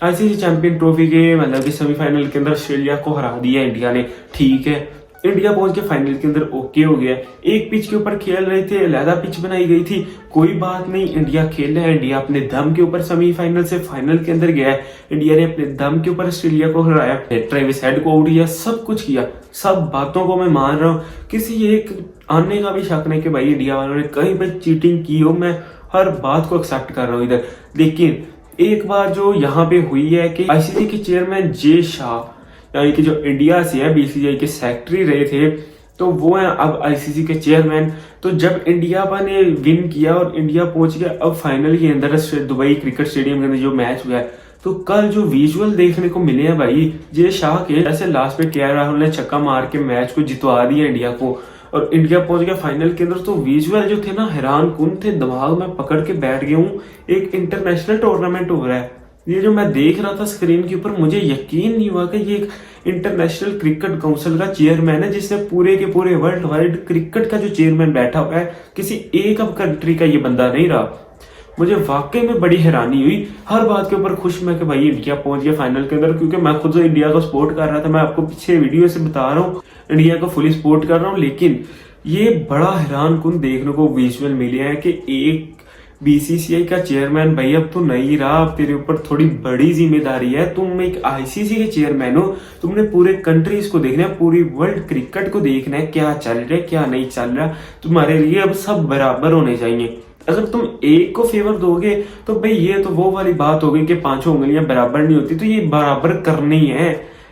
ICC champion trophy के मतलब कि सेमीफाइनल के अंदर ऑस्ट्रेलिया को हरा दिया इंडिया ने। ठीक है, इंडिया पहुंच के फाइनल के अंदर ओके हो गया। एक पिच के ऊपर खेल रहे थे, अलहदा पिच बनाई गई थी, कोई बात नहीं, इंडिया खेल रहा है। इंडिया अपने दम के ऊपर सेमीफाइनल से फाइनल के अंदर गया है। इंडिया ने अपने दम के ऊपर ऑस्ट्रेलिया को हराया, ट्रेविस हेड को आउट किया, सब कुछ किया। सब बातों को मैं मान रहा हूँ, किसी एक आने का भी शक नहीं कि भाई इंडिया वालों ने कहीं पर चीटिंग की हो। मैं हर बात को एक्सेप्ट कर रहा हूँ इधर। लेकिन एक बार जो यहाँ पे हुई है कि आईसीसी के चेयरमैन जे शाह, यानी कि जो इंडिया से है, बीसीसीआई के सेक्रेटरी रहे थे, तो वो है अब आईसीसी के चेयरमैन। तो जब इंडिया ने विन किया और इंडिया पहुंच गया अब फाइनल के अंदर दुबई क्रिकेट स्टेडियम के अंदर जो मैच हुआ है, तो कल जो विजुअल देखने को मिले हैं भाई जे शाह के, जैसे लास्ट में केएल राहुल ने छक्का मार के मैच को जितवा दिया इंडिया को और इंडिया पहुंच गया फाइनल के अंदर, तो विजुअल जो थे ना हैरान कुन थे, दिमाग में पकड़ के बैठ गया हूँ। एक इंटरनेशनल टूर्नामेंट हो रहा है, ये जो मैं देख रहा था स्क्रीन के ऊपर, मुझे यकीन नहीं हुआ कि ये एक इंटरनेशनल क्रिकेट काउंसिल का चेयरमैन है, जिसने पूरे के पूरे वर्ल्ड वाइड क्रिकेट का जो चेयरमैन बैठा हुआ है, किसी एक अब कंट्री का ये बंदा नहीं रहा। मुझे वाकई में बड़ी हैरानी हुई। हर बात के ऊपर खुश मैं कि भाई इंडिया पहुंच गया फाइनल के अंदर, क्योंकि मैं खुद इंडिया को सपोर्ट कर रहा था। मैं आपको पीछे वीडियो से बता रहा हूँ, इंडिया को फुली सपोर्ट कर रहा हूँ। लेकिन ये बड़ा हैरान कुन देखने को विजुअल मिले हैं कि एक बीसीसीआई का चेयरमैन, भाई अब तो नहीं रहा, अब तेरे ऊपर थोड़ी बड़ी जिम्मेदारी है। तुम एक आईसीसी के चेयरमैन हो, तुमने पूरे कंट्रीज को देखना है, पूरी वर्ल्ड क्रिकेट को देखना है, क्या चल रहा है क्या नहीं चल रहा। तुम्हारे लिए अब सब बराबर होने चाहिए। अगर तुम एक को फेवर दोगे तो भाई ये तो वो वाली बात होगी कि पांचों उंगलियां बराबर नहीं होती, तो ये बराबर करनी है।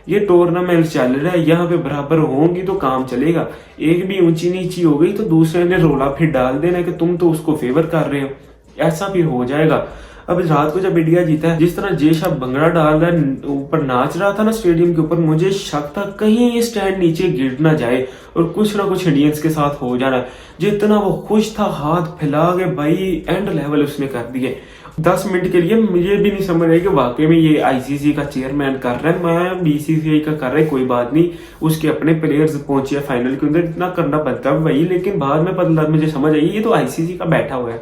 ये टूर्नामेंट चल रहा है, यहाँ पे बराबर होंगी तो काम चलेगा। एक भी ऊंची नीची हो गई तो दूसरे ने रोला फिर डाल देना कि तुम तो उसको फेवर कर रहे हो, ऐसा फिर हो जाएगा। अब रात को जब इंडिया जीता है, जिस तरह जे शाह भंगड़ा डाल रहा है, ऊपर नाच रहा था ना स्टेडियम के ऊपर, मुझे शक था कहीं ये स्टैंड नीचे गिर ना जाए और कुछ ना कुछ इंडियंस के साथ हो जाना। जितना वो खुश था, हाथ फैला के भाई एंड लेवल उसने कर दिए। 10 मिनट के लिए मुझे भी नहीं समझ आई कि वाकई में ये आईसीसी का चेयरमैन कर रहा है, मैं बीसीसीआई का कर रहा है, कोई बात नहीं, उसके अपने प्लेयर्स पहुंचे फाइनल के अंदर, इतना करना पड़ता है भाई। लेकिन बाद में पता मुझे समझ आई ये तो आईसीसी का बैठा हुआ है,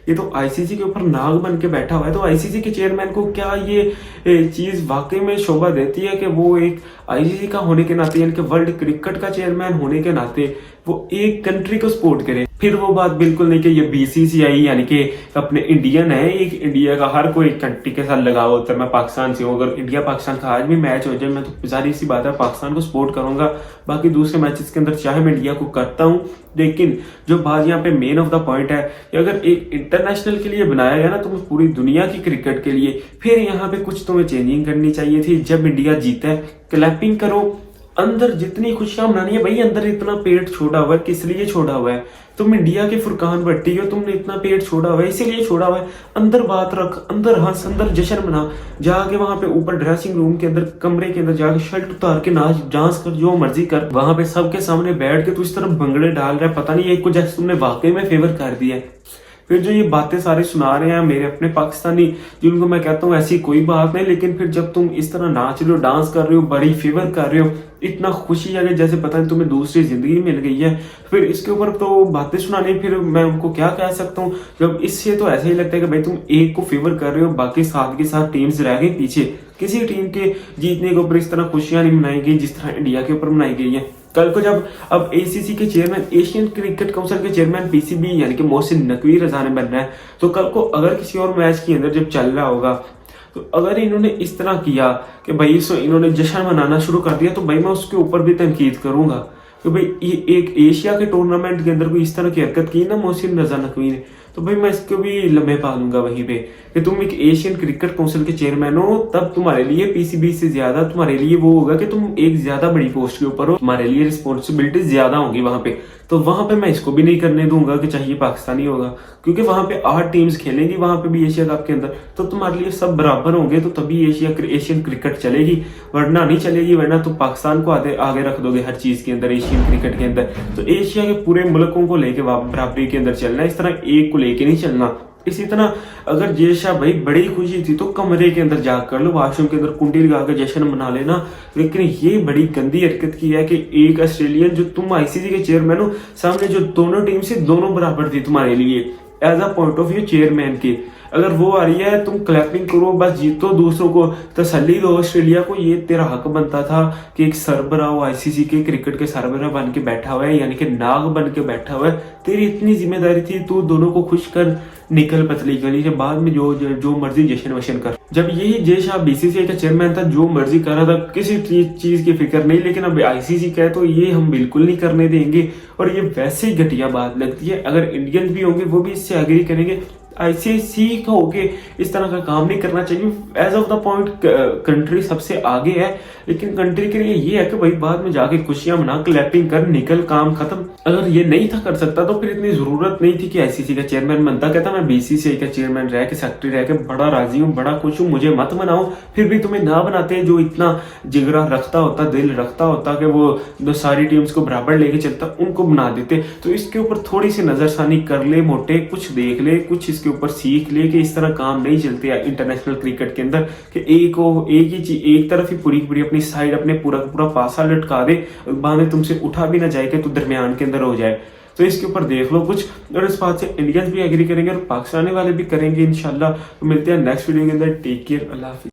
ये तो आईसीसी के ऊपर नाग बन के बैठा हुआ है। तो आईसीसी के चेयरमैन को क्या ये चीज वाकई में शोभा देती है कि वो एक आईसीसी का होने के नाते, यानी कि वर्ल्ड क्रिकेट का चेयरमैन होने के नाते वो एक कंट्री को सपोर्ट करे। फिर वो बात बिल्कुल नहीं कि ये बीसीसीआई यानी कि अपने इंडियन है, एक इंडिया का हर कोई कंट्री के साथ लगाव होता है। मैं पाकिस्तान से हूँ, अगर इंडिया पाकिस्तान का आज भी मैच हो जाए, मैं तो जाहिर सी बात है पाकिस्तान को सपोर्ट करूंगा। बाकी दूसरे मैचेस के अंदर चाहे मैं इंडिया को करता हूँ, लेकिन जो बात यहाँ पे मेन ऑफ द पॉइंट है कि अगर एक इंटरनेशनल के लिए बनाया गया ना, तो पूरी दुनिया की क्रिकेट के लिए, फिर यहाँ पे कुछ तुम्हें चेंजिंग करनी चाहिए थी। जब इंडिया जीता है क्लैपिंग करो, अंदर जितनी खुशियां मनानी है भाई, अंदर इतना पेट छोड़ा हुआ है, किस लिए छोड़ा हुआ है? तुम इंडिया के फुरकान भट्टी हो, तुमने इतना पेट छोड़ा हुआ है, इसीलिए छोड़ा हुआ है। अंदर बात रख, अंदर हंस, अंदर जश्न मना, जाके वहां पे ऊपर ड्रेसिंग रूम के अंदर, कमरे के अंदर जाके शर्ट उतार के नाच डांस कर, जो मर्जी कर, वहां पे सबके सामने बैठ के तू इस तरह भंगड़े डाल रहा है, पता नहीं एक को जैसे तुमने वाकई में फेवर कर दिया है। फिर जो ये बातें सारी सुना रहे हैं मेरे अपने पाकिस्तानी, जिनको मैं कहता हूँ ऐसी कोई बात नहीं, लेकिन फिर जब तुम इस तरह नाच रहे हो, डांस कर रहे हो, बड़ी फेवर कर रहे हो, इतना खुशी है जैसे पता नहीं तुम्हें दूसरी जिंदगी मिल गई है, फिर इसके ऊपर तो बातें सुनानी, फिर मैं उनको क्या कह सकता हूँ? जब इससे तो ऐसा ही लगता है कि भाई तुम एक को फेवर कर रहे हो, बाकी साथ के साथ टीम्स रह गई पीछे। किसी टीम के जीतने के ऊपर इस तरह खुशियां नहीं मनाई गई जिस तरह इंडिया के ऊपर मनाई गई है। कल को जब अब एसीसी के चेयरमैन, एशियन क्रिकेट काउंसिल के चेयरमैन पीसीबी यानी कि मोहसिन नकवी रजा ने बनना है, तो कल को अगर किसी और मैच के अंदर जब चल रहा होगा, तो अगर इन्होंने इस तरह किया कि भाई इन्होंने जश्न मनाना शुरू कर दिया, तो भाई मैं उसके ऊपर भी तनकीद करूंगा कि भाई ये एक एशिया के टूर्नामेंट के अंदर कोई इस तरह की हरकत की ना मोहसिन रजा नकवी ने, तो भाई मैं इसको भी लम्हे पा लूंगा वहीं पे कि तुम एक एशियन क्रिकेट काउंसिल के चेयरमैन हो, तब तुम्हारे लिए पीसीबी से ज्यादा तुम्हारे लिए वो होगा कि तुम एक ज्यादा बड़ी पोस्ट के ऊपर हो, तुम्हारे लिए रिस्पॉन्सिबिलिटी ज्यादा होगी वहां पे। तो वहां पे मैं इसको भी नहीं करने दूंगा कि चाहिए पाकिस्तानी होगा, क्योंकि वहां पे 8 टीम्स खेलेंगी वहां पे भी एशिया कप के अंदर, तो तुम्हारे लिए सब बराबर होंगे, तो तभी एशियन क्रिकेट चलेगी, वरना नहीं चलेगी। वरना तो पाकिस्तान को आगे रख दोगे हर चीज के अंदर, एशियन क्रिकेट के अंदर। तो एशिया के पूरे मुल्कों को लेके बराबरी के अंदर चलना है, इस तरह एक को लेके नहीं चलना। इसी तरह अगर जे शाह भाई बड़ी खुशी थी तो कमरे के अंदर जा कर लो, वॉशरूम के अंदर कुंडी लगा कर जश्न मना लेना, लेकिन ये बड़ी गंदी हरकत की है कि एक ऑस्ट्रेलियन, जो तुम आईसीसी के चेयरमैन हो, सामने जो दोनों टीम से दोनों बराबर थी तुम्हारे लिए as a point of view chairman के, अगर वो आ रही है तुम क्लैपिंग करो, बस जीतो, दूसरों को तसल्ली दो। ऑस्ट्रेलिया को ये तेरा हक बनता था कि एक सरबराह वो आईसीसी के क्रिकेट के सरबराह बन के बैठा हुआ है, यानी कि नाग बन के बैठा हुआ है, तेरी इतनी जिम्मेदारी थी, तू दोनों को खुश कर, निकल पतली गली से, बाद में जो मर्जी जश्न वशन कर। जब यही जय शाह बीसीसीआई का चेयरमैन था, जो मर्जी कर रहा था, किसी चीज की फिक्र नहीं, लेकिन अब आईसीसी का है तो ये हम बिल्कुल नहीं करने देंगे। और ये वैसे ही घटिया बात लगती है। अगर इंडियंस भी होंगे वो भी इससे एग्री करेंगे, आईसीसी का होके इस तरह का काम नहीं करना चाहिए। As of the point country सबसे आगे है, लेकिन कंट्री के लिए ये है कि भाई बाद में जाके खुशियां मना, क्लैपिंग कर, निकल, काम खत्म। अगर ये नहीं था कर सकता तो फिर इतनी जरूरत नहीं थी कि आईसीसी का चेयरमैन बनता। कहता मैं बीसीसीआई का चेयरमैन रह के, सेक्रेटरी रह के बड़ा राजी हूँ, बड़ा खुश हूँ, मुझे मत बनाओ। फिर भी तुम्हें ना बनाते, जो इतना जिगरा रखता होता, दिल रखता होता कि वो सारी टीम्स को बराबर लेके चलता, उनको बना देते। तो इसके ऊपर थोड़ी सी नजरसानी कर ले मोटे, कुछ देख ले, कुछ इसके ऊपर सीख ले कि इस तरह काम नहीं चलते इंटरनेशनल क्रिकेट के अंदर कि एक ही चीज, एक तरफ ही पूरी अपनी साइड, अपने पूरा पासा लटका दे, बाद में तुमसे उठा भी ना जाए कि तू दरमियान के अंदर हो जाए। तो इसके ऊपर देख लो कुछ, और इस बात से इंडियंस भी एग्री करेंगे और पाकिस्तानी वाले भी करेंगे इंशाल्लाह। तो मिलते हैं नेक्स्ट वीडियो के अंदर। टेक केयर, अल्लाह हाफिज।